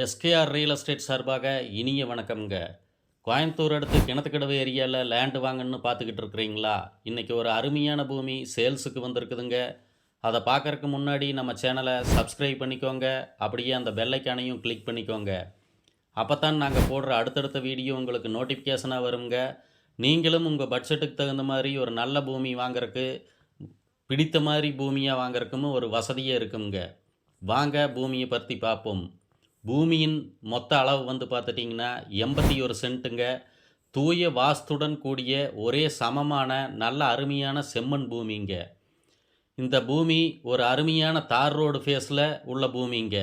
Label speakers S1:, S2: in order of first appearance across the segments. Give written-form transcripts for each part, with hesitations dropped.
S1: SKR real estate சார்பாக இனிய வணக்கம்ங்க. கோயம்புத்தூர் அடுத்து கிணத்துக்கடவு ஏரியாவில் லேண்டு வாங்கன்னு பார்த்துக்கிட்டு இருக்கிறீங்களா? இன்றைக்கி ஒரு அருமையான பூமி சேல்ஸுக்கு வந்திருக்குதுங்க. அதை பார்க்கறக்கு முன்னாடி நம்ம சேனலை சப்ஸ்கிரைப் பண்ணிக்கோங்க. அப்படியே அந்த பெல் ஐக்கானையும் கிளிக் பண்ணிக்கோங்க. அப்போ தான் நாங்கள் போடுற அடுத்தடுத்த வீடியோ உங்களுக்கு நோட்டிஃபிகேஷனாக வருங்க. நீங்களும் உங்கள் பட்ஜெட்டுக்கு தகுந்த மாதிரி ஒரு நல்ல பூமி வாங்குறதுக்கு, பிடித்த மாதிரி பூமியாக வாங்குறதுக்கும் ஒரு வசதியாக இருக்குங்க. வாங்க பூமியை பற்றி பார்ப்போம். பூமியின் மொத்த அளவு வந்து பார்த்துட்டிங்கன்னா 81 சென்ட்டுங்க. தூய வாஸ்துடன் கூடிய ஒரே சமமான நல்ல அருமையான செம்மண் பூமிங்க. இந்த பூமி ஒரு அருமையான தார் ரோடு ஃபேஸில் உள்ள பூமிங்க.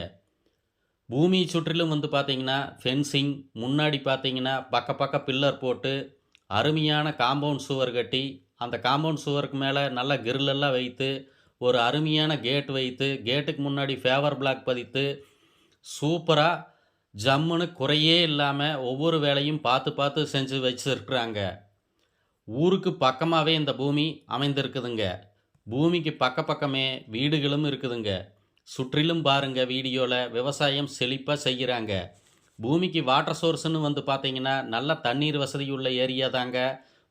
S1: பூமியை சுற்றிலும் வந்து பார்த்திங்கன்னா ஃபென்சிங், முன்னாடி பார்த்திங்கன்னா பக்க பில்லர் போட்டு அருமையான காம்பவுண்ட் சுவர் கட்டி, அந்த காம்பவுண்ட் சுவருக்கு மேலே நல்ல கிரில்லெல்லாம் வைத்து, ஒரு அருமையான கேட் வைத்து, கேட்டுக்கு முன்னாடி ஃபேவர் பிளாக் பதித்து, சூப்பராக ஜம்முன்னு குறையே இல்லாமல் ஒவ்வொரு வேலையும் பார்த்து செஞ்சு வச்சுருக்குறாங்க. ஊருக்கு பக்கமாகவே இந்த பூமி அமைந்திருக்குதுங்க. பூமிக்கு பக்கமே வீடுகளும் இருக்குதுங்க. சுற்றிலும் பாருங்கள், வீடியோவில் விவசாயம் செழிப்பாக செய்கிறாங்க. பூமிக்கு வாட்டர் சோர்ஸ்னு வந்து பார்த்தீங்கன்னா நல்ல தண்ணீர் வசதி உள்ள ஏரியா தாங்க.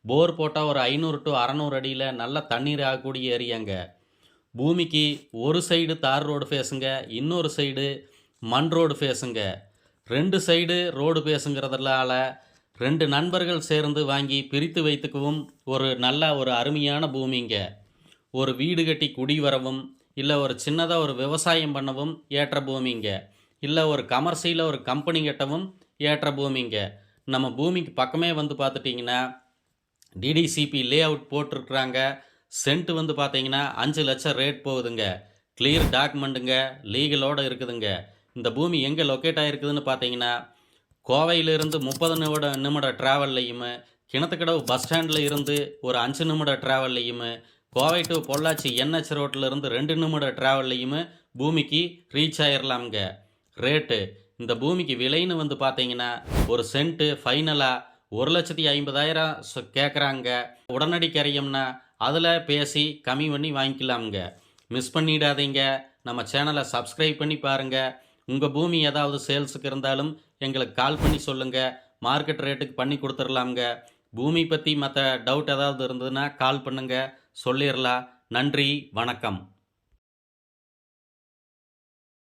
S1: போர் போட்டால் ஒரு 500 to 600 அடியில் நல்ல தண்ணீர் ஆகக்கூடிய ஏரியாங்க. பூமிக்கு ஒரு சைடு தார் ரோடு ஃபேஸுங்க, இன்னொரு சைடு மண் ரோடு ஃபேஸுங்க. 2 சைடு ரோடு ஃபேஸுங்கிறதுனால 2 நண்பர்கள் சேர்ந்து வாங்கி பிரித்து வைத்துக்கவும் ஒரு அருமையான பூமிங்க. ஒரு வீடு கட்டி குடி வரவும், இல்லை ஒரு சின்னதாக ஒரு விவசாயம் பண்ணவும் ஏற்ற பூமிங்க. இல்லை ஒரு கமர்ஷியலில் ஒரு கம்பெனி கட்டவும் ஏற்ற பூமிங்க. நம்ம பூமிக்கு பக்கமே வந்து பார்த்துட்டிங்கன்னா டிடிசிபி லே அவுட் போட்டிருக்குறாங்க. சென்ட் வந்து பார்த்தீங்கன்னா 5 லட்சம் ரேட் போகுதுங்க. கிளியர் டாக்குமெண்ட்டுங்க, லீகலோடு இருக்குதுங்க. இந்த பூமி எங்கே லொக்கேட் ஆகிருக்குதுன்னு பார்த்தீங்கன்னா, கோவையிலிருந்து 30 நிமிட ட்ராவல்லையும், கிணத்துக்கடவு பஸ் ஸ்டாண்டில் இருந்து ஒரு 5 நிமிட ட்ராவல்லையும், கோவை டு பொள்ளாச்சி NH ரோட்டிலிருந்து 2 நிமிட ட்ராவல்லையும் பூமிக்கு ரீச் ஆகிடலாமுங்க. ரேட்டு, இந்த பூமிக்கு விலைன்னு வந்து பார்த்தீங்கன்னா ஒரு சென்ட்டு ஃபைனலாக 1,50,000 கேட்குறாங்க. உடனடி கரையம்னா அதில் பேசி கம்மி பண்ணி வாங்கிக்கலாமுங்க. மிஸ் பண்ணிடாதீங்க. நம்ம சேனலை சப்ஸ்கிரைப் பண்ணி பாருங்கள். உங்கள் பூமி ஏதாவது சேல்ஸுக்கு இருந்தாலும் எங்களுக்கு கால் பண்ணி சொல்லுங்கள். மார்க்கெட் ரேட்டுக்கு பண்ணி கொடுத்துர்லாமுங்க. பூமி பற்றி மற்ற டவுட் ஏதாவது இருந்ததுன்னா கால் பண்ணுங்கள், சொல்லிடலாம். நன்றி, வணக்கம்.